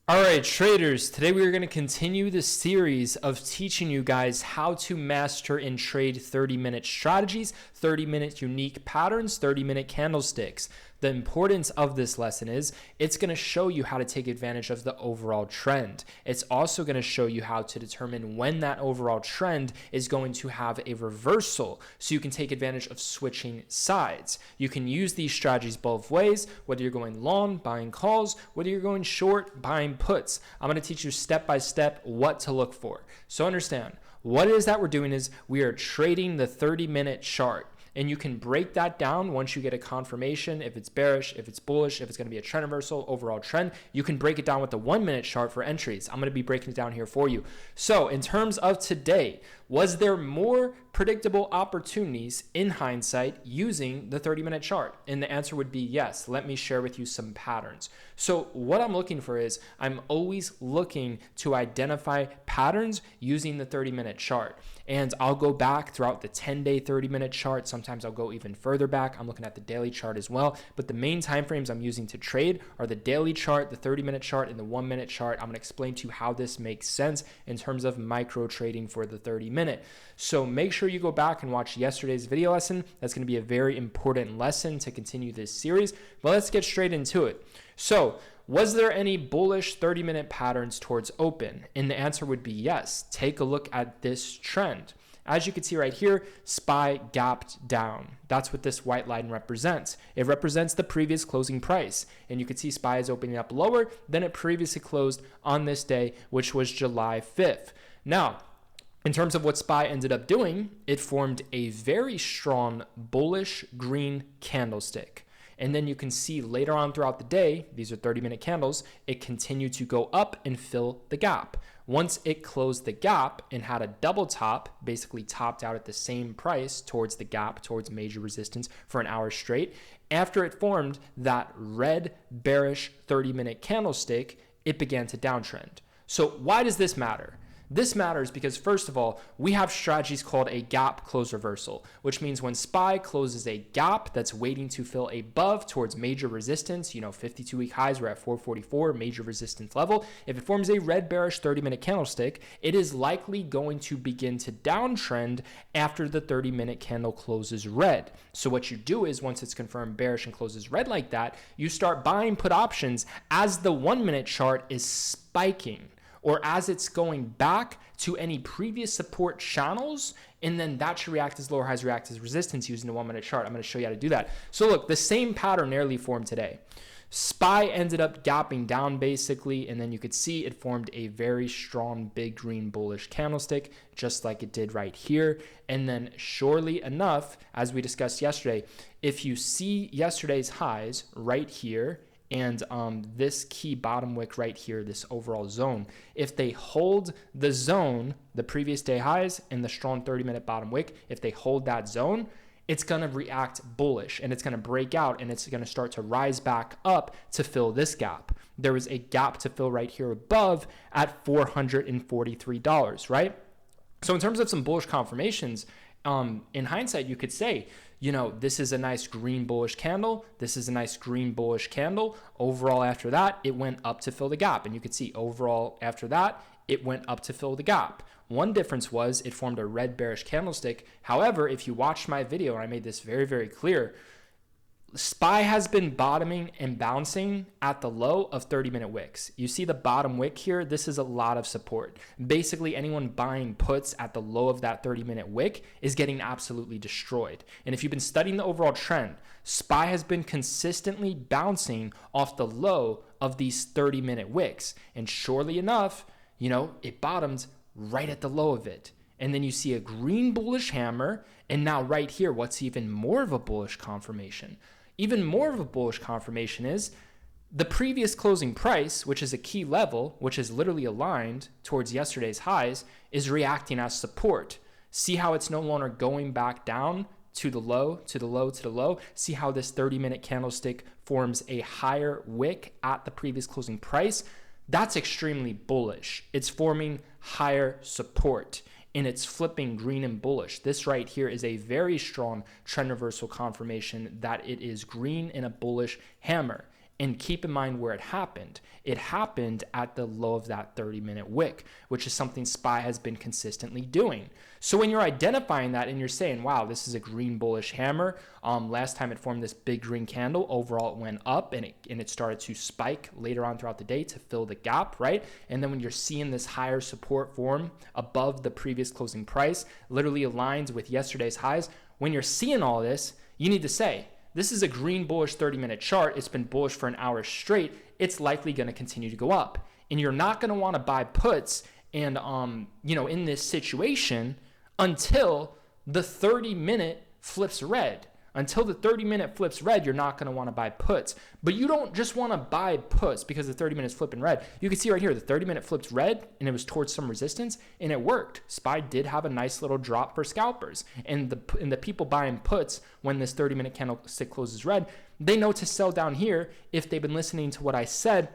All right, traders, today we are going to continue the series of teaching you guys how to master and trade 30-minute strategies, 30-minute unique patterns, 30-minute candlesticks. The importance of this lesson is it's going to show you how to take advantage of the overall trend. It's also going to show you how to determine when that overall trend is going to have a reversal so you can take advantage of switching sides. You can use these strategies both ways, whether you're going long, buying calls, whether you're going short, buying puts. I'm going to teach you step by step what to look for. So understand, what it is that we're doing is we are trading the 30-minute chart. And you can break that down once you get a confirmation, if it's bearish, if it's bullish, if it's going to be a trend reversal, overall trend. You can break it down with the 1-minute chart for entries. I'm going to be breaking it down here for you. So in terms of today, was there more predictable opportunities in hindsight using the 30-minute chart? And the answer would be yes. Let me share with you some patterns. So what I'm looking for is I'm always looking to identify patterns using the 30-minute chart. And I'll go back throughout the 10-day 30-minute chart. Sometimes I'll go even further back. I'm looking at the daily chart as well. But the main time frames I'm using to trade are the daily chart, the 30-minute chart, and the 1-minute chart. I'm going to explain to you how this makes sense in terms of micro trading for the 30-minute. So make sure you go back and watch yesterday's video lesson. That's going to be a very important lesson to continue this series. But let's get straight into it. So was there any bullish 30-minute patterns towards open? And the answer would be yes. Take a look at this trend. As you can see right here, SPY gapped down. That's what this white line represents. It represents the previous closing price. And you can see SPY is opening up lower than it previously closed on this day, which was July 5th. Now, in terms of what SPY ended up doing, it formed a very strong bullish green candlestick. And then you can see later on throughout the day, these are 30-minute candles, it continued to go up and fill the gap. Once it closed the gap and had a double top, basically topped out at the same price towards the gap, towards major resistance for an hour straight, after it formed that red bearish 30-minute candlestick, it began to downtrend. So why does this matter? This matters because, first of all, we have strategies called a gap close reversal, which means when SPY closes a gap that's waiting to fill above towards major resistance, 52-week highs, we're at 444, major resistance level. If it forms a red bearish 30-minute candlestick, it is likely going to begin to downtrend after the 30-minute candle closes red. So what you do is once it's confirmed bearish and closes red like that, you start buying put options as the 1-minute chart is spiking, or as it's going back to any previous support channels, and then that should react as lower highs react as resistance using the 1-minute chart. I'm going to show you how to do that. So look, the same pattern nearly formed today. SPY ended up gapping down basically, and then you could see it formed a very strong big green bullish candlestick, just like it did right here. And then surely enough, as we discussed yesterday, if you see yesterday's highs right here, and this key bottom wick right here, this overall zone, if they hold the zone, the previous day highs and the strong 30-minute bottom wick, if they hold that zone, it's going to react bullish and it's going to break out and it's going to start to rise back up to fill this gap. There was a gap to fill right here above at $443, right? So in terms of some bullish confirmations, in hindsight, you could say, this is a nice green bullish candle. This is a nice green bullish candle. Overall, after that, it went up to fill the gap. And you could see overall, after that, it went up to fill the gap. One difference was it formed a red bearish candlestick. However, if you watched my video, and I made this very, very clear, SPY has been bottoming and bouncing at the low of 30-minute wicks. You see the bottom wick here? This is a lot of support. Basically, anyone buying puts at the low of that 30-minute wick is getting absolutely destroyed. And if you've been studying the overall trend, SPY has been consistently bouncing off the low of these 30-minute wicks. And surely enough, it bottomed right at the low of it. And then you see a green bullish hammer. And now right here, what's even more of a bullish confirmation? Even more of a bullish confirmation is the previous closing price, which is a key level, which is literally aligned towards yesterday's highs, is reacting as support. See how it's no longer going back down to the low, to the low, to the low. See how this 30-minute candlestick forms a higher wick at the previous closing price. That's extremely bullish. It's forming higher support. And it's flipping green and bullish. This right here is a very strong trend reversal confirmation that it is green in a bullish hammer. And keep in mind where it happened. It happened at the low of that 30-minute wick, which is something SPY has been consistently doing. So when you're identifying that and you're saying, wow, this is a green bullish hammer. Last time it formed this big green candle, overall it went up and it started to spike later on throughout the day to fill the gap, right? And then when you're seeing this higher support form above the previous closing price, literally aligns with yesterday's highs. When you're seeing all this, you need to say, this is a green bullish 30-minute chart. It's been bullish for an hour straight. It's likely going to continue to go up. And you're not going to want to buy puts and in this situation until the 30-minute flips red. Until the 30-minute flips red, you're not going to want to buy puts. But you don't just want to buy puts because the 30 minutes flipping red. You can see right here, the 30-minute flipped red, and it was towards some resistance, and it worked. SPY did have a nice little drop for scalpers. And the people buying puts when this 30-minute candlestick closes red, they know to sell down here if they've been listening to what I said,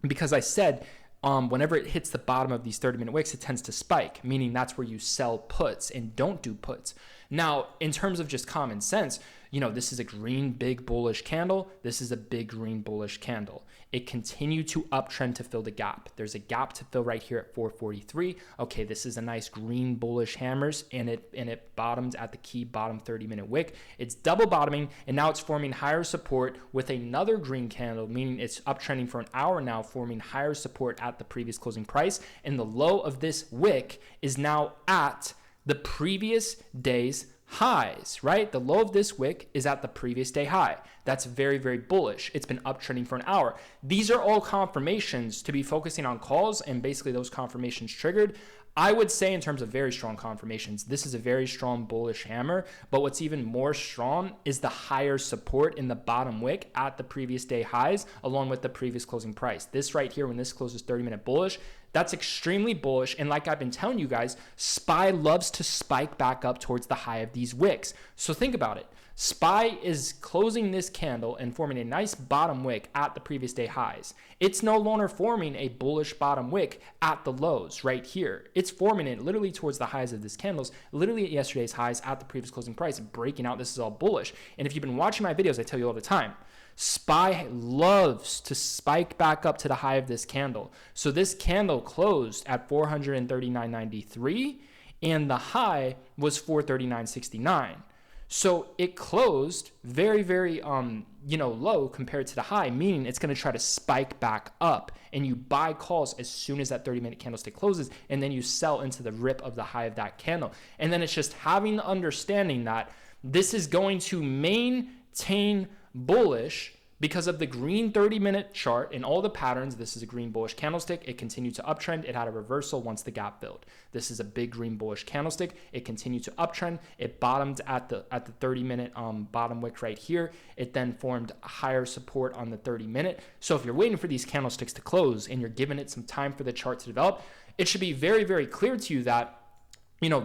because I said, whenever it hits the bottom of these 30-minute wicks, it tends to spike, meaning that's where you sell puts and don't do puts. Now, in terms of just common sense, this is a green big bullish candle. This is a big green bullish candle. It continued to uptrend to fill the gap. There's a gap to fill right here at 443. Okay, this is a nice green bullish hammers, and it bottomed at the key bottom 30-minute wick. It's double bottoming, and now it's forming higher support with another green candle, meaning it's uptrending for an hour now, forming higher support at the previous closing price. And the low of this wick is now at the previous day's highs, right? The low of this wick is at the previous day high. That's very, very bullish. It's been uptrending for an hour. These are all confirmations to be focusing on calls, and basically those confirmations triggered. I would say in terms of very strong confirmations, this is a very strong bullish hammer, but what's even more strong is the higher support in the bottom wick at the previous day highs, along with the previous closing price. This right here, when this closes 30-minute bullish, that's extremely bullish. And like I've been telling you guys, SPY loves to spike back up towards the high of these wicks. So think about it. SPY is closing this candle and forming a nice bottom wick at the previous day highs. It's no longer forming a bullish bottom wick at the lows right here. It's forming it literally towards the highs of this candles, literally at yesterday's highs at the previous closing price, breaking out. This is all bullish. And if you've been watching my videos, I tell you all the time, SPY loves to spike back up to the high of this candle. So this candle closed at 439.93 and the high was 439.69. So it closed very, very low compared to the high, meaning it's going to try to spike back up, and you buy calls as soon as that 30-minute candlestick closes, and then you sell into the rip of the high of that candle. And then it's just having the understanding that this is going to maintain bullish because of the green 30-minute chart and all the patterns. This is a green bullish candlestick. It continued to uptrend. It had a reversal once the gap filled. This is a big green bullish candlestick. It continued to uptrend. It bottomed at the 30-minute bottom wick right here. It then formed higher support on the 30-minute. So if you're waiting for these candlesticks to close and you're giving it some time for the chart to develop, it should be very, very clear to you that,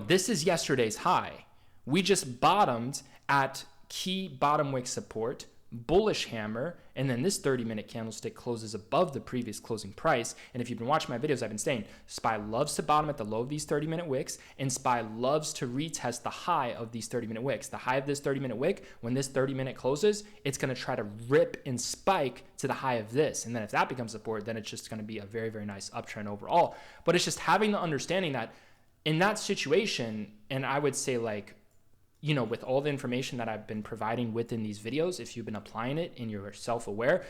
this is yesterday's high. We just bottomed at key bottom wick support, bullish hammer, and then this 30-minute candlestick closes above the previous closing price. And if you've been watching my videos, I've been saying SPY loves to bottom at the low of these 30-minute wicks, and SPY loves to retest the high of these 30-minute wicks. The high of this 30-minute wick, when this 30-minute closes, it's going to try to rip and spike to the high of this. And then if that becomes support, then it's just going to be a very, very nice uptrend overall. But it's just having the understanding that in that situation, and I would say with all the information that I've been providing within these videos, if you've been applying it and you're self-aware,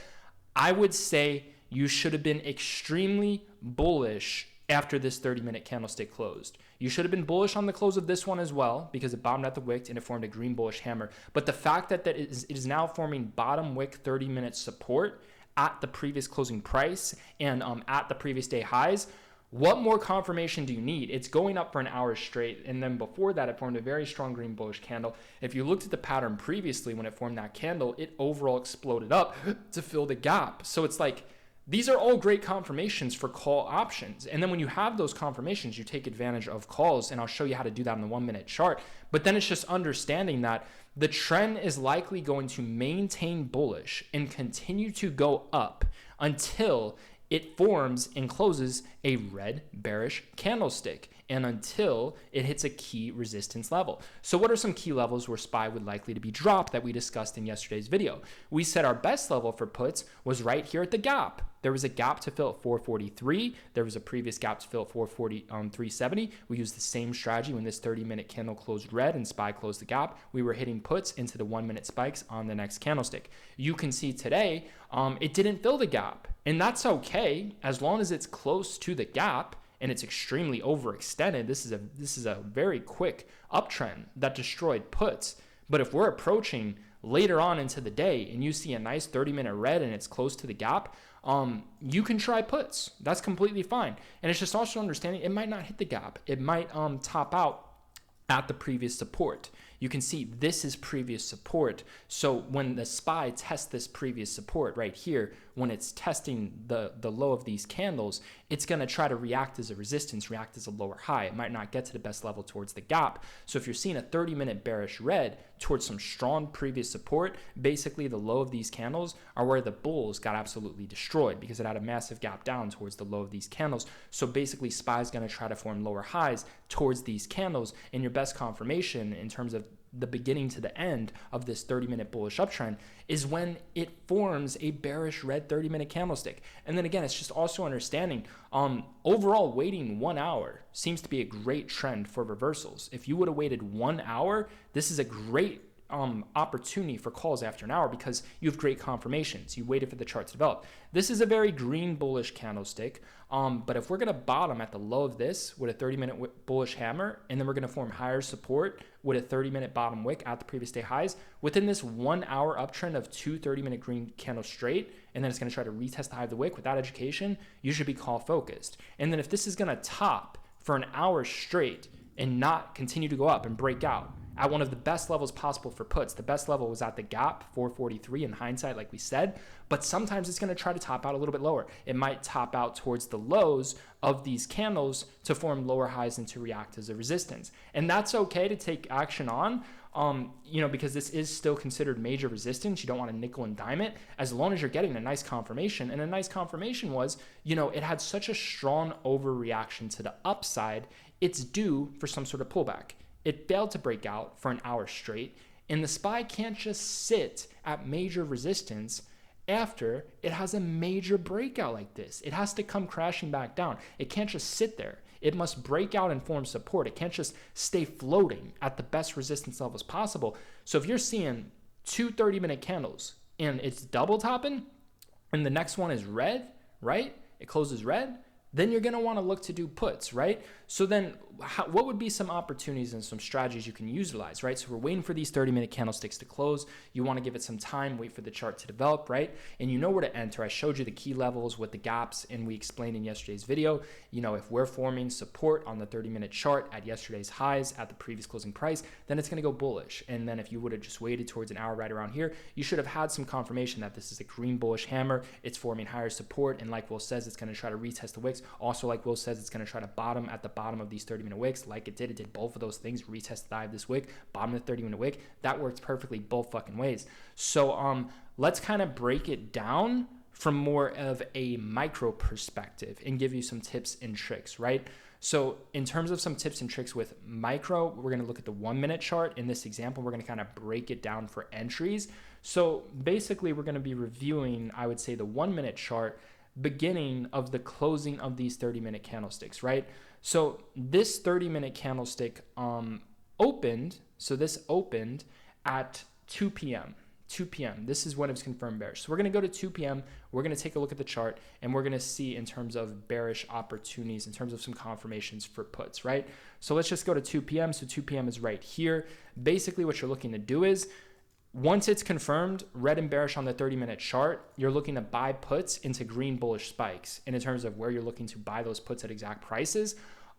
I would say you should have been extremely bullish after this 30-minute candlestick closed. You should have been bullish on the close of this one as well, because it bottomed at the wick and it formed a green bullish hammer. But the fact that it is now forming bottom wick 30-minute support at the previous closing price and at the previous day highs, what more confirmation do you need? It's going up for an hour straight, and then before that, it formed a very strong green bullish candle. If you looked at the pattern previously when it formed that candle, it overall exploded up to fill the gap. So it's like, these are all great confirmations for call options. And then when you have those confirmations, you take advantage of calls, and I'll show you how to do that in the 1-minute chart. But then it's just understanding that the trend is likely going to maintain bullish and continue to go up until it forms and closes a red bearish candlestick, and until it hits a key resistance level. So what are some key levels where SPY would likely to be dropped that we discussed in yesterday's video? We said our best level for puts was right here at the gap. There was a gap to fill at 443. There was a previous gap to fill at 370. We used the same strategy when this 30-minute candle closed red and SPY closed the gap. We were hitting puts into the 1-minute spikes on the next candlestick. You can see today it didn't fill the gap, and that's okay as long as it's close to the gap and it's extremely overextended. This is a very quick uptrend that destroyed puts. But if we're approaching later on into the day and you see a nice 30-minute red and it's close to the gap, you can try puts. That's completely fine. And it's just also understanding it might not hit the gap. It might top out at the previous support. You can see this is previous support. So when the SPY tests this previous support right here, when it's testing the low of these candles, it's going to try to react as a resistance, react as a lower high. It might not get to the best level towards the gap. So if you're seeing a 30-minute bearish red towards some strong previous support, basically the low of these candles are where the bulls got absolutely destroyed because it had a massive gap down towards the low of these candles. So basically SPY is going to try to form lower highs towards these candles, and your best confirmation in terms of the beginning to the end of this 30-minute bullish uptrend is when it forms a bearish red 30-minute candlestick. And then again, it's just also understanding overall waiting 1 hour seems to be a great trend for reversals. If you would have waited 1 hour, this is a great opportunity for calls after an hour because you have great confirmations. You waited for the chart to develop. This is a very green bullish candlestick. But if we're going to bottom at the low of this with a 30-minute bullish hammer, and then we're going to form higher support with a 30-minute bottom wick at the previous day highs, within this 1 hour uptrend of two 30-minute green candles straight, and then it's going to try to retest the high of the wick without education, you should be call focused. And then if this is going to top for an hour straight and not continue to go up and break out at one of the best levels possible for puts. The best level was at the gap, 443 in hindsight, like we said, but sometimes it's going to try to top out a little bit lower. It might top out towards the lows of these candles to form lower highs and to react as a resistance. And that's okay to take action on, because this is still considered major resistance. You don't want to nickel and dime it as long as you're getting a nice confirmation. And a nice confirmation was, it had such a strong overreaction to the upside. It's due for some sort of pullback. It failed to break out for an hour straight, and the SPY can't just sit at major resistance after it has a major breakout like this. It has to come crashing back down. It can't just sit there. It must break out and form support. It can't just stay floating at the best resistance levels possible. So if you're seeing two 30-minute candles and it's double topping and the next one is red, right? It closes red, then you're going to want to look to do puts, right? So then what would be some opportunities and some strategies you can utilize, right? So we're waiting for these 30-minute candlesticks to close. You want to give it some time, wait for the chart to develop, right? And you know where to enter. I showed you the key levels with the gaps, and we explained in yesterday's video, if we're forming support on the 30-minute chart at yesterday's highs at the previous closing price, then it's going to go bullish. And then if you would have just waited towards an hour right around here, you should have had some confirmation that this is a green bullish hammer. It's forming higher support, and like Will says, it's going to try to retest the wicks. Also, like Will says, it's going to try to bottom at the bottom of these 30-minute wicks like it did. It did both of those things, retest the high of this wick, bottom of the 30-minute wick. That works perfectly both fucking ways. So let's kind of break it down from more of a micro perspective and give you some tips and tricks, right? So in terms of some tips and tricks with micro, we're going to look at the 1-minute chart. In this example, we're going to kind of break it down for entries. So basically, we're going to be reviewing, I would say, the 1-minute chart beginning of the closing of these 30-minute candlesticks, right? So this 30-minute candlestick opened. So this opened at 2 p.m. 2 p.m. This is when it was confirmed bearish. So we're going to go to 2 p.m. We're going to take a look at the chart, and we're going to see in terms of bearish opportunities, in terms of some confirmations for puts, right? So let's just go to 2 p.m. So 2 p.m. is right here. Basically, what you're looking to do is, once it's confirmed, red and bearish on the 30-minute chart, you're looking to buy puts into green bullish spikes. And in terms of where you're looking to buy those puts at exact prices,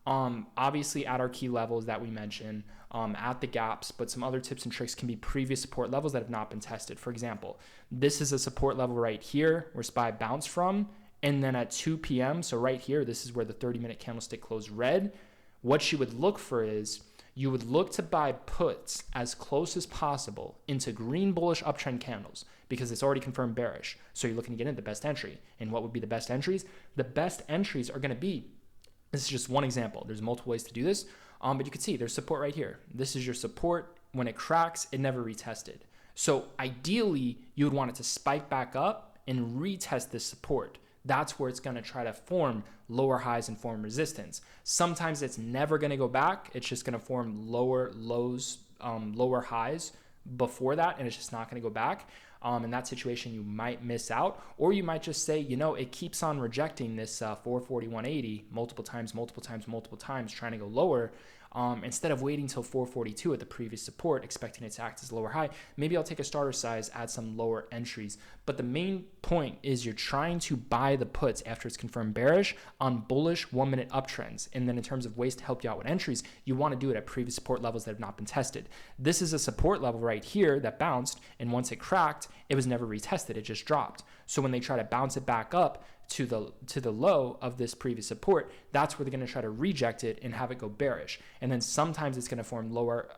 obviously at our key levels that we mentioned, at the gaps, but some other tips and tricks can be previous support levels that have not been tested. For example, this is a support level right here where SPY bounced from, and then at 2 p.m., so right here, this is where the 30-minute candlestick closed red. What you would look for is, you would look to buy puts as close as possible into green bullish uptrend candles because it's already confirmed bearish. So you're looking to get into the best entry. And what would be the best entries? The best entries are going to be, this is just one example. There's multiple ways to do this, but you can see there's support right here. This is your support. When it cracks, it never retested. So ideally, you would want it to spike back up and retest this support. That's where it's going to try to form lower highs and form resistance. Sometimes it's never going to go back. It's just going to form lower lows, lower highs before that, and it's just not going to go back. In that situation, you might miss out, or you might just say, it keeps on rejecting this 441.80 multiple times, trying to go lower. Instead of waiting till 442 at the previous support, expecting it to act as a lower high, maybe I'll take a starter size, add some lower entries. But the main point is you're trying to buy the puts after it's confirmed bearish on bullish 1 minute uptrends. And then in terms of ways to help you out with entries, you want to do it at previous support levels that have not been tested. This is a support level right here that bounced, and once it cracked, it was never retested. It just dropped. So when they try to bounce it back up to the low of this previous support, that's where they're going to try to reject it and have it go bearish. And then sometimes it's going to form lower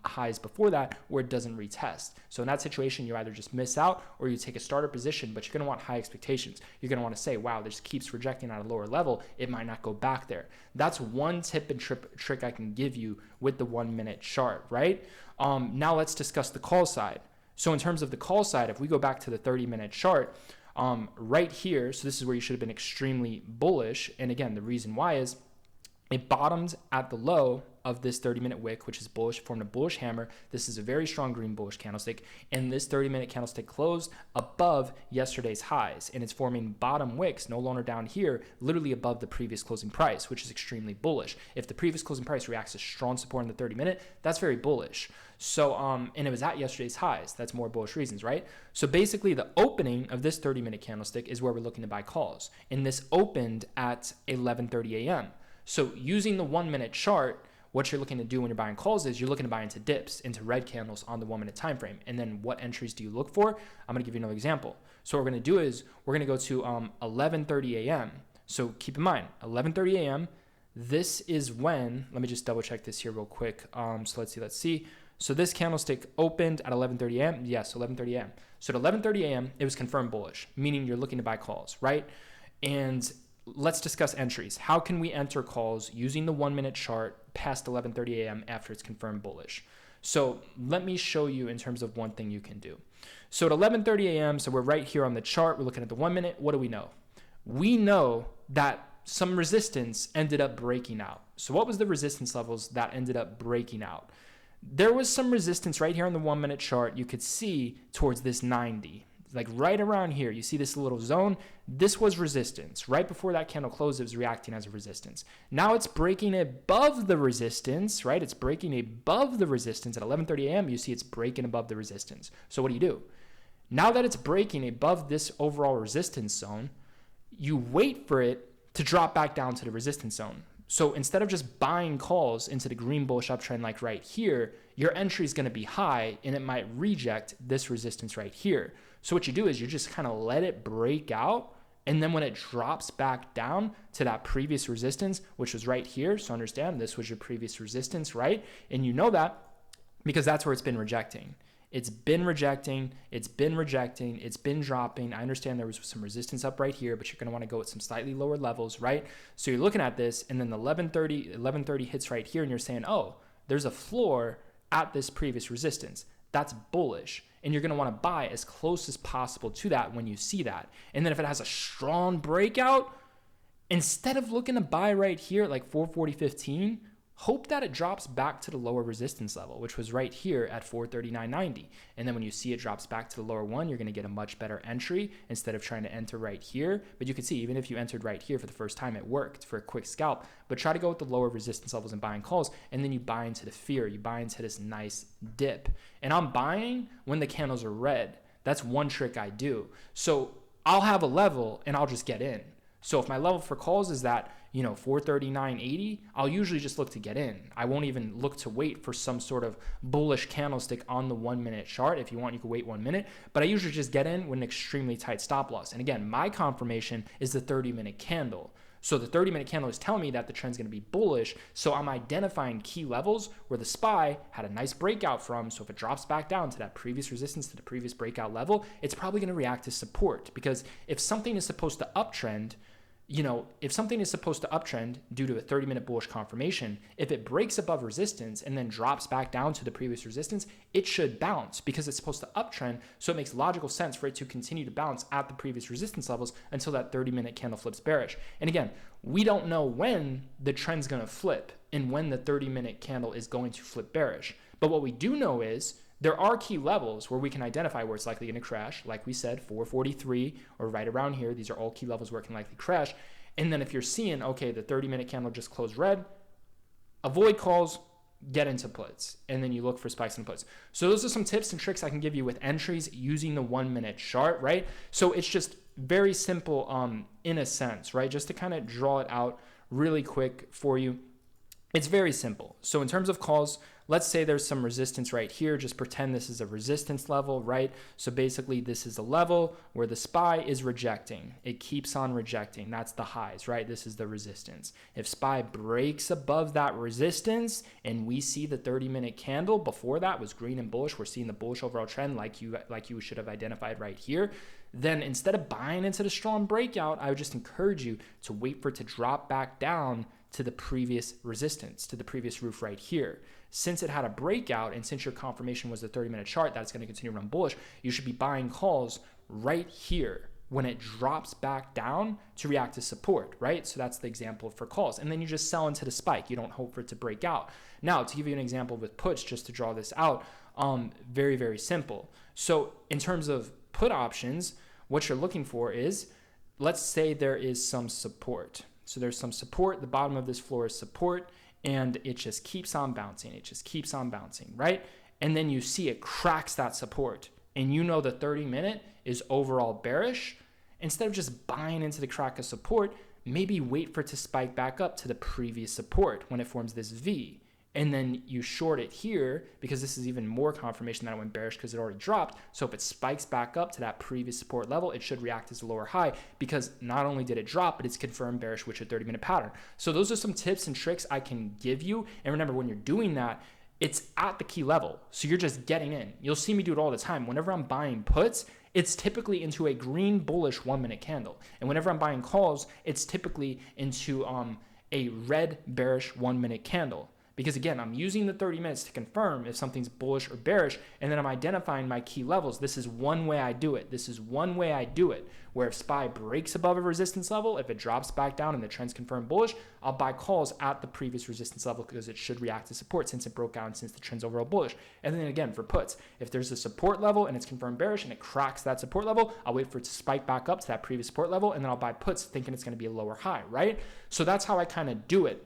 highs before that where it doesn't retest. So in that situation, you either just miss out or you take a starter position, but you're going to want high expectations. You're going to want to say, wow, this keeps rejecting at a lower level. It might not go back there. That's one tip and trick I can give you with the 1 minute chart, right? Now let's discuss the call side. So in terms of the call side, if we go back to the 30-minute chart, right here, so this is where you should have been extremely bullish. And again, the reason why is it bottomed at the low of this 30-minute wick, which is bullish, formed a bullish hammer. This is a very strong green bullish candlestick. And this 30-minute candlestick closed above yesterday's highs. And it's forming bottom wicks, no longer down here, literally above the previous closing price, which is extremely bullish. If the previous closing price reacts as strong support in the 30-minute, that's very bullish. So, and it was at yesterday's highs. That's more bullish reasons, right? So basically the opening of this 30-minute candlestick is where we're looking to buy calls. And this opened at 11:30 a.m. So using the 1 minute chart, what you're looking to do when you're buying calls is you're looking to buy into dips, into red candles on the 1 minute time frame. And then what entries do you look for? I'm going to give you another example. So what we're going to do is we're going to go to 11:30 a.m. So keep in mind, 11:30 a.m. This is when, let me just double check this here real quick. So let's see. So this candlestick opened at 11:30 a.m. Yes, 11:30 a.m. So at 11:30 a.m., it was confirmed bullish, meaning you're looking to buy calls, right? And let's discuss entries. How can we enter calls using the 1 minute chart past 11:30 a.m. after it's confirmed bullish? So let me show you in terms of one thing you can do. So at 11:30 a.m., so we're right here on the chart. We're looking at the 1 minute. What do we know? We know that some resistance ended up breaking out. So what was the resistance levels that ended up breaking out? There was some resistance right here on the 1 minute chart. You could see towards this 90. Like right around here, you see this little zone. This was resistance. Right before that candle closed, it was reacting as a resistance. Now it's breaking above the resistance, right? It's breaking above the resistance at 11:30 a.m. You see it's breaking above the resistance. So what do? Now that it's breaking above this overall resistance zone, you wait for it to drop back down to the resistance zone. So instead of just buying calls into the green bullish uptrend like right here, your entry is going to be high and it might reject this resistance right here. So what you do is you just kind of let it break out. And then when it drops back down to that previous resistance, which was right here. So understand this was your previous resistance, right? And you know that because that's where it's been rejecting. It's been rejecting, it's been dropping. I understand there was some resistance up right here, but you're going to want to go at some slightly lower levels, right? So you're looking at this, and then the 11:30 hits right here, and you're saying, oh, there's a floor at this previous resistance. That's bullish. And you're going to want to buy as close as possible to that when you see that. And then if it has a strong breakout, instead of looking to buy right here at like 440.15, hope that it drops back to the lower resistance level, which was right here at 439.90. And then when you see it drops back to the lower one, you're going to get a much better entry instead of trying to enter right here. But you can see, even if you entered right here for the first time, it worked for a quick scalp. But try to go with the lower resistance levels and buying calls, and then you buy into the fear. You buy into this nice dip. And I'm buying when the candles are red. That's one trick I do. So I'll have a level and I'll just get in. So if my level for calls is that, 439.80, I'll usually just look to get in. I won't even look to wait for some sort of bullish candlestick on the 1 minute chart. If you want, you can wait 1 minute, but I usually just get in with an extremely tight stop loss. And again, my confirmation is the 30-minute candle. So the 30-minute candle is telling me that the trend's going to be bullish. So I'm identifying key levels where the SPY had a nice breakout from. So if it drops back down to that previous resistance, to the previous breakout level, it's probably going to react to support. Because if something is supposed to uptrend, if something is supposed to uptrend due to a 30-minute bullish confirmation, if it breaks above resistance and then drops back down to the previous resistance, it should bounce because it's supposed to uptrend. So it makes logical sense for it to continue to bounce at the previous resistance levels until that 30-minute candle flips bearish. And again, we don't know when the trend's going to flip and when the 30-minute candle is going to flip bearish. But what we do know is there are key levels where we can identify where it's likely going to crash. Like we said, 443 or right around here. These are all key levels where it can likely crash. And then if you're seeing, okay, the 30-minute candle just closed red, avoid calls, get into puts. And then you look for spikes in puts. So those are some tips and tricks I can give you with entries using the 1-minute chart, right? So it's just very simple in a sense, right? Just to kind of draw it out really quick for you. It's very simple. So in terms of calls, let's say there's some resistance right here. Just pretend this is a resistance level, right? So basically this is a level where the SPY is rejecting. It keeps on rejecting. That's the highs, right? This is the resistance. If SPY breaks above that resistance and we see the 30-minute candle before that was green and bullish, we're seeing the bullish overall trend like you should have identified right here. Then instead of buying into the strong breakout, I would just encourage you to wait for it to drop back down to the previous resistance, to the previous roof right here. Since it had a breakout and since your confirmation was the 30-minute chart that's going to continue to run bullish, you should be buying calls right here when it drops back down to react to support, right? So that's the example for calls. And then you just sell into the spike. You don't hope for it to break out. Now, to give you an example with puts, just to draw this out, very, very simple. So in terms of put options, what you're looking for is, let's say there is some support. So there's some support. The bottom of this floor is support, and it just keeps on bouncing. It just keeps on bouncing, right? And then you see it cracks that support, and you know the 30-minute is overall bearish. Instead of just buying into the crack of support, maybe wait for it to spike back up to the previous support when it forms this V. And then you short it here because this is even more confirmation that it went bearish because it already dropped. So if it spikes back up to that previous support level, it should react as a lower high because not only did it drop, but it's confirmed bearish with your 30-minute pattern. So those are some tips and tricks I can give you. And remember, when you're doing that, it's at the key level. So you're just getting in. You'll see me do it all the time. Whenever I'm buying puts, it's typically into a green bullish 1-minute candle. And whenever I'm buying calls, it's typically into a red bearish 1-minute candle. Because again, I'm using the 30 minutes to confirm if something's bullish or bearish, and then I'm identifying my key levels. This is one way I do it. This is one way I do it, where if SPY breaks above a resistance level, if it drops back down and the trend's confirmed bullish, I'll buy calls at the previous resistance level because it should react to support since it broke out and since the trend's overall bullish. And then again, for puts, if there's a support level and it's confirmed bearish and it cracks that support level, I'll wait for it to spike back up to that previous support level, and then I'll buy puts thinking it's going to be a lower high, right? So that's how I kind of do it.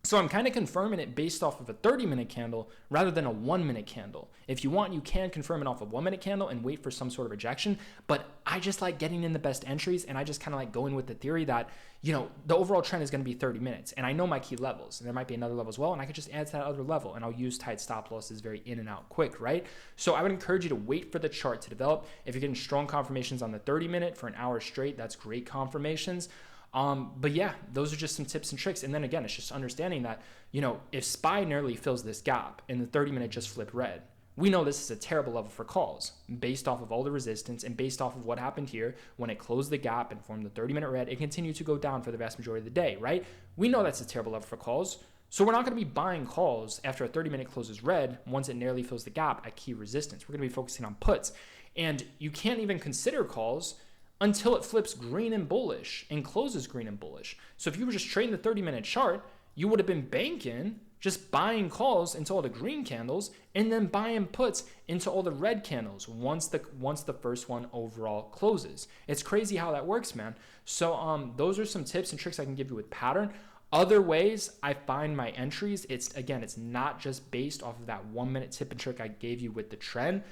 So I'm kind of confirming it based off of a 30-minute candle rather than a 1-minute candle. If you want, you can confirm it off of 1-minute candle and wait for some sort of rejection. But I just like getting in the best entries, and I just kind of like going with the theory that, the overall trend is going to be 30 minutes. And I know my key levels, and there might be another level as well, and I could just add to that other level, and I'll use tight stop losses very in and out quick, right? So I would encourage you to wait for the chart to develop. If you're getting strong confirmations on the 30-minute for an hour straight, that's great confirmations. But yeah, those are just some tips and tricks. And then again, it's just understanding that, if SPY nearly fills this gap and the 30-minute just flipped red, we know this is a terrible level for calls based off of all the resistance and based off of what happened here when it closed the gap and formed the 30-minute red. It continued to go down for the vast majority of the day, right? We know that's a terrible level for calls. So we're not going to be buying calls after a 30-minute closes red once it nearly fills the gap at key resistance. We're going to be focusing on puts. And you can't even consider calls until it flips green and bullish and closes green and bullish. So if you were just trading the 30-minute chart, you would have been banking just buying calls into all the green candles and then buying puts into all the red candles once the first one overall closes. It's crazy how that works, man. So those are some tips and tricks I can give you with pattern. Other ways I find my entries, it's not just based off of that 1-minute tip and trick I gave you with the trend.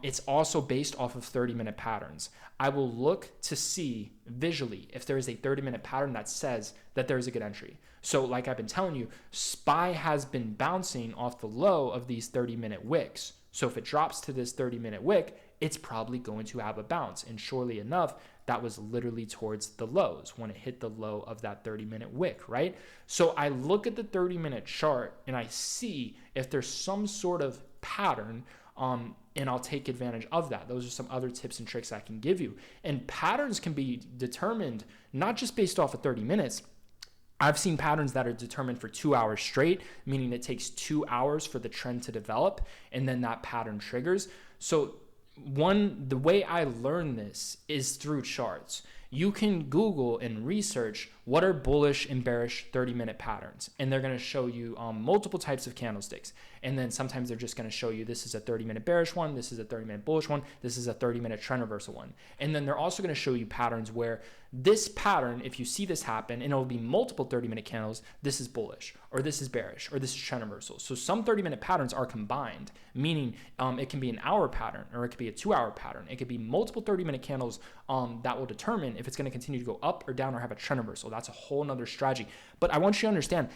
It's also based off of 30-minute patterns. I will look to see visually if there is a 30-minute pattern that says that there is a good entry. So like I've been telling you, SPY has been bouncing off the low of these 30-minute wicks. So if it drops to this 30-minute wick, it's probably going to have a bounce. And surely enough, that was literally towards the lows when it hit the low of that 30-minute wick, right? So I look at the 30-minute chart and I see if there's some sort of pattern, and I'll take advantage of that. Those are some other tips and tricks I can give you. And patterns can be determined not just based off of 30 minutes. I've seen patterns that are determined for 2 hours straight, meaning it takes 2 hours for the trend to develop, and then that pattern triggers. So the way I learn this is through charts. You can Google and research what are bullish and bearish 30-minute patterns, and they're going to show you multiple types of candlesticks. And then sometimes they're just going to show you this is a 30-minute bearish one, this is a 30-minute bullish one, this is a 30-minute trend reversal one. And then they're also going to show you patterns where this pattern, if you see this happen, and it'll be multiple 30-minute candles, this is bullish, or this is bearish, or this is trend reversal. So some 30-minute patterns are combined, meaning it can be an hour pattern, or it could be a 2-hour pattern. It could be multiple 30-minute candles that will determine if it's going to continue to go up or down or have a trend reversal. That's a whole nother strategy. But I want you to understand,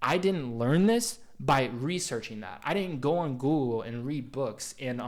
I didn't learn this by researching that. I didn't go on Google and read books and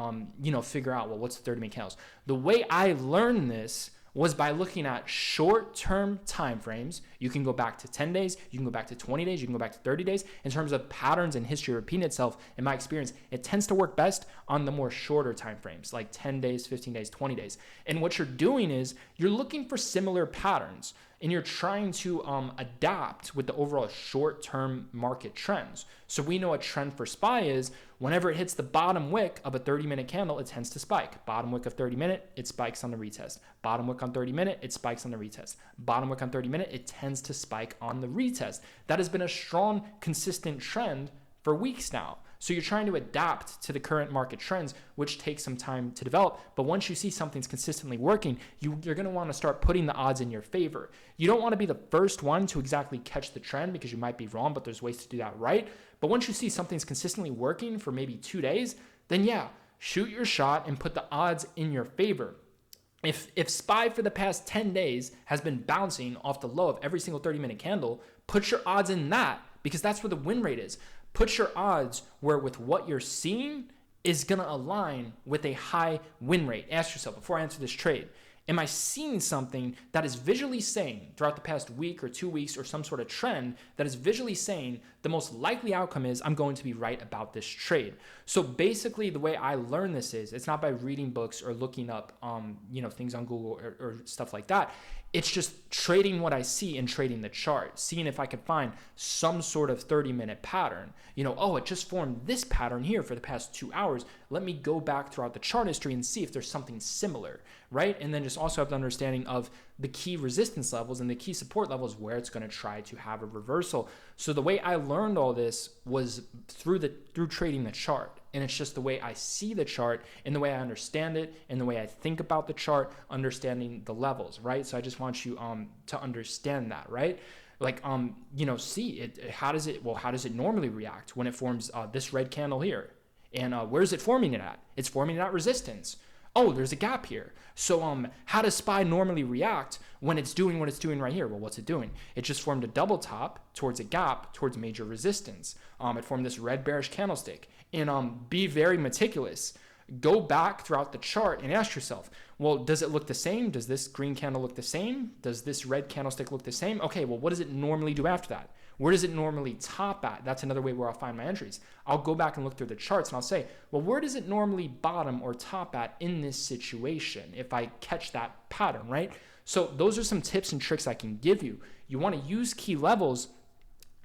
figure out, well, what's the 30-minute candles. The way I learned this was by looking at short-term time frames. You can go back to 10 days, you can go back to 20 days, you can go back to 30 days. In terms of patterns and history repeating itself, in my experience, it tends to work best on the more shorter time frames, like 10 days, 15 days, 20 days. And what you're doing is you're looking for similar patterns, and you're trying to adapt with the overall short-term market trends. So we know a trend for SPY is whenever it hits the bottom wick of a 30-minute candle, it tends to spike. Bottom wick of 30-minute, it spikes on the retest. Bottom wick on 30-minute, it spikes on the retest. Bottom wick on 30-minute, it tends to spike on the retest. That has been a strong, consistent trend for weeks now. So you're trying to adapt to the current market trends, which takes some time to develop. But once you see something's consistently working, you're going to want to start putting the odds in your favor. You don't want to be the first one to exactly catch the trend because you might be wrong, but there's ways to do that right. But once you see something's consistently working for maybe 2 days, then yeah, shoot your shot and put the odds in your favor. If SPY for the past 10 days has been bouncing off the low of every single 30-minute candle, put your odds in that, because that's where the win rate is. Put your odds where with what you're seeing is going to align with a high win rate. Ask yourself, before I answer this trade, am I seeing something that is visually saying throughout the past week or 2 weeks or some sort of trend that is visually saying the most likely outcome is I'm going to be right about this trade? So basically the way I learn this is it's not by reading books or looking up things on Google or stuff like that. It's just trading what I see and trading the chart, seeing if I can find some sort of 30-minute pattern. It just formed this pattern here for the past 2 hours. Let me go back throughout the chart history and see if there's something similar, right? And then just also have the understanding of the key resistance levels and the key support levels where it's going to try to have a reversal. So the way I learned all this was through trading the chart. And it's just the way I see the chart and the way I understand it and the way I think about the chart, understanding the levels, right? So I just want you to understand that, right? Like, see it. How does it normally react when it forms this red candle here? And where's it forming it at? It's forming it at resistance. Oh, there's a gap here. So how does SPY normally react when it's doing what it's doing right here? Well, what's it doing? It just formed a double top towards a gap towards major resistance. It formed this red bearish candlestick. And be very meticulous. Go back throughout the chart and ask yourself, well, does it look the same? Does this green candle look the same? Does this red candlestick look the same? Okay, well, what does it normally do after that? Where does it normally top at? That's another way where I'll find my entries. I'll go back and look through the charts and I'll say, well, where does it normally bottom or top at in this situation if I catch that pattern, right? So those are some tips and tricks I can give you. You want to use key levels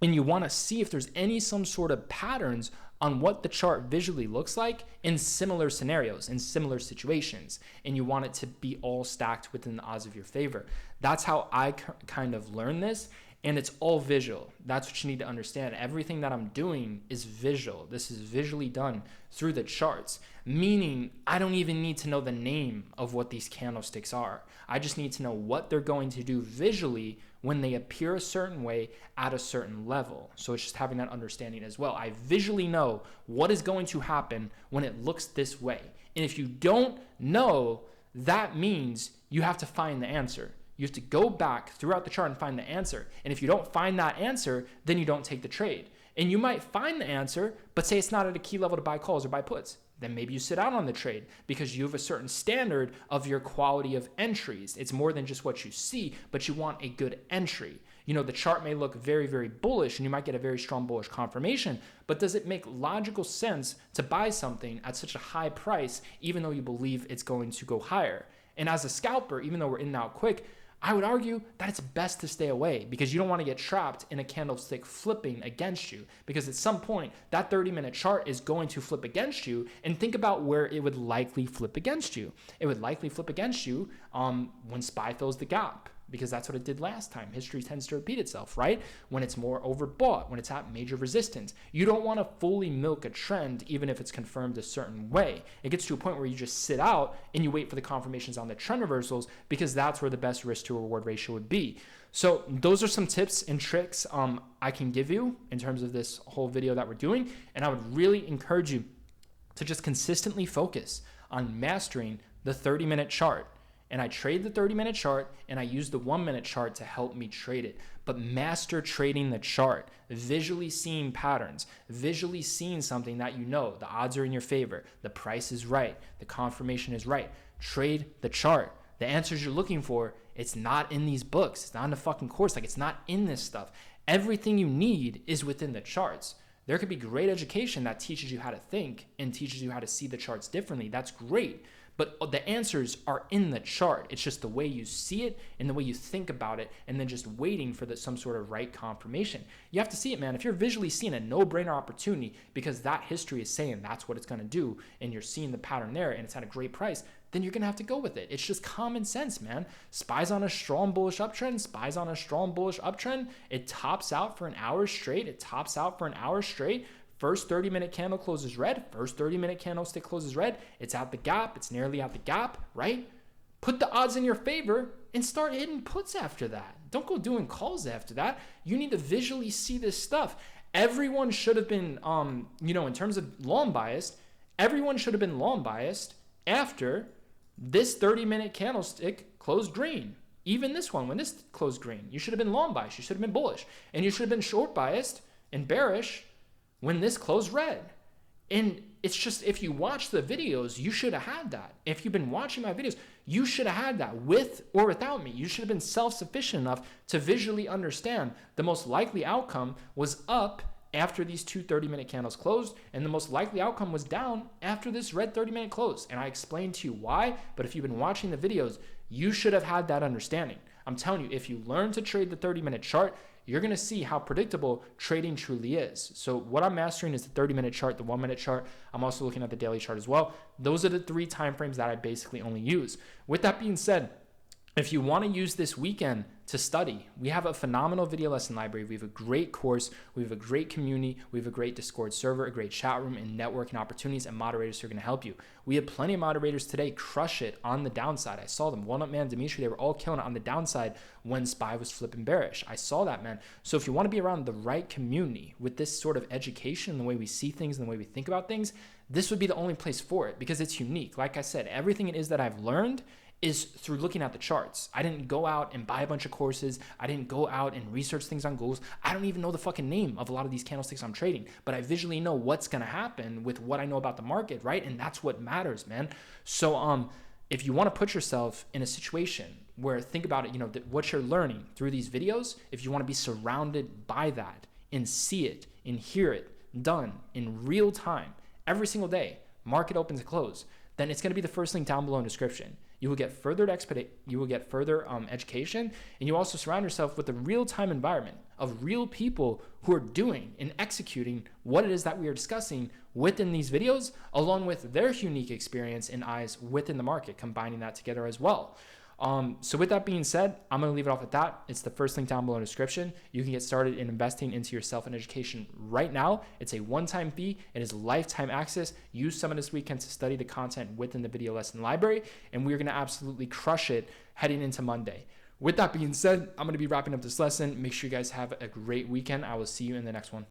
and you want to see if there's some sort of patterns on what the chart visually looks like in similar scenarios, in similar situations, and you want it to be all stacked within the odds of your favor. That's how I kind of learn this, and it's all visual. That's what you need to understand. Everything that I'm doing is visual. This is visually done through the charts, meaning I don't even need to know the name of what these candlesticks are. I just need to know what they're going to do visually when they appear a certain way at a certain level. So it's just having that understanding as well. I visually know what is going to happen when it looks this way. And if you don't know, that means you have to find the answer. You have to go back throughout the chart and find the answer. And if you don't find that answer, then you don't take the trade. And you might find the answer, but say it's not at a key level to buy calls or buy puts. Then maybe you sit out on the trade because you have a certain standard of your quality of entries. It's more than just what you see, but you want a good entry. The chart may look very, very bullish and you might get a very strong bullish confirmation, but does it make logical sense to buy something at such a high price, even though you believe it's going to go higher? And as a scalper, even though we're in and out quick, I would argue that it's best to stay away because you don't want to get trapped in a candlestick flipping against you, because at some point that 30-minute chart is going to flip against you. And think about where it would likely flip against you. It would likely flip against you when SPY fills the gap, because that's what it did last time. History tends to repeat itself, right? When it's more overbought, when it's at major resistance. You don't want to fully milk a trend, even if it's confirmed a certain way. It gets to a point where you just sit out and you wait for the confirmations on the trend reversals, because that's where the best risk to reward ratio would be. So those are some tips and tricks I can give you in terms of this whole video that we're doing. And I would really encourage you to just consistently focus on mastering the 30-minute chart. And I trade the 30-minute chart and I use the 1-minute chart to help me trade it. But master trading the chart, visually seeing patterns, visually seeing something that the odds are in your favor, the price is right, the confirmation is right. Trade the chart. The answers you're looking for, it's not in these books. It's not in the fucking course. It's not in this stuff. Everything you need is within the charts. There could be great education that teaches you how to think and teaches you how to see the charts differently. That's great. But the answers are in the chart. It's just the way you see it and the way you think about it, and then just waiting for some sort of right confirmation. You have to see it, man. If you're visually seeing a no-brainer opportunity because that history is saying that's what it's going to do, and you're seeing the pattern there and it's at a great price, then you're going to have to go with it. It's just common sense, man. SPY's on a strong bullish uptrend. SPY's on a strong bullish uptrend. It tops out for an hour straight. First 30-minute candle closes red. First 30-minute candlestick closes red. It's at the gap. It's nearly at the gap, right? Put the odds in your favor and start hitting puts after that. Don't go doing calls after that. You need to visually see this stuff. Everyone should have been, in terms of long biased, everyone should have been long biased after this 30-minute candlestick closed green. Even this one, when this closed green, you should have been long biased. You should have been bullish. And you should have been short biased and bearish when this closed red. And it's just, if you watch the videos, you should have had that. If you've been watching my videos, you should have had that with or without me. You should have been self-sufficient enough to visually understand the most likely outcome was up after these two 30-minute candles closed, and the most likely outcome was down after this red 30-minute close. And I explained to you why, but if you've been watching the videos, you should have had that understanding. I'm telling you, if you learn to trade the 30-minute chart, you're going to see how predictable trading truly is. So what I'm mastering is the 30-minute chart, the 1-minute chart. I'm also looking at the daily chart as well. Those are the 3 time frames that I basically only use. With that being said, if you want to use this weekend to study, we have a phenomenal video lesson library. We have a great course. We have a great community. We have a great Discord server, a great chat room, and networking opportunities, and moderators who are going to help you. We had plenty of moderators today crush it on the downside. I saw them. Walnut Man, Dimitri, they were all killing it on the downside when SPY was flipping bearish. I saw that, man. So if you want to be around the right community with this sort of education, the way we see things and the way we think about things, this would be the only place for it because it's unique. Like I said, everything it is that I've learned is through looking at the charts. I didn't go out and buy a bunch of courses. I didn't go out and research things on Google. I don't even know the fucking name of a lot of these candlesticks I'm trading, but I visually know what's going to happen with what I know about the market, right? And that's what matters, man. So if you want to put yourself in a situation where, think about it, what you're learning through these videos, if you want to be surrounded by that and see it and hear it done in real time every single day, market opens and close, then it's going to be the first link down below in the description. You will get further education, and you also surround yourself with a real-time environment of real people who are doing and executing what it is that we are discussing within these videos, along with their unique experience and eyes within the market, combining that together as well. So with that being said, I'm going to leave it off at that. It's the first link down below in the description. You can get started in investing into yourself and education right now. It's a one-time fee. It is lifetime access. Use some of this weekend to study the content within the video lesson library, and we're going to absolutely crush it heading into Monday. With that being said, I'm going to be wrapping up this lesson. Make sure you guys have a great weekend. I will see you in the next one.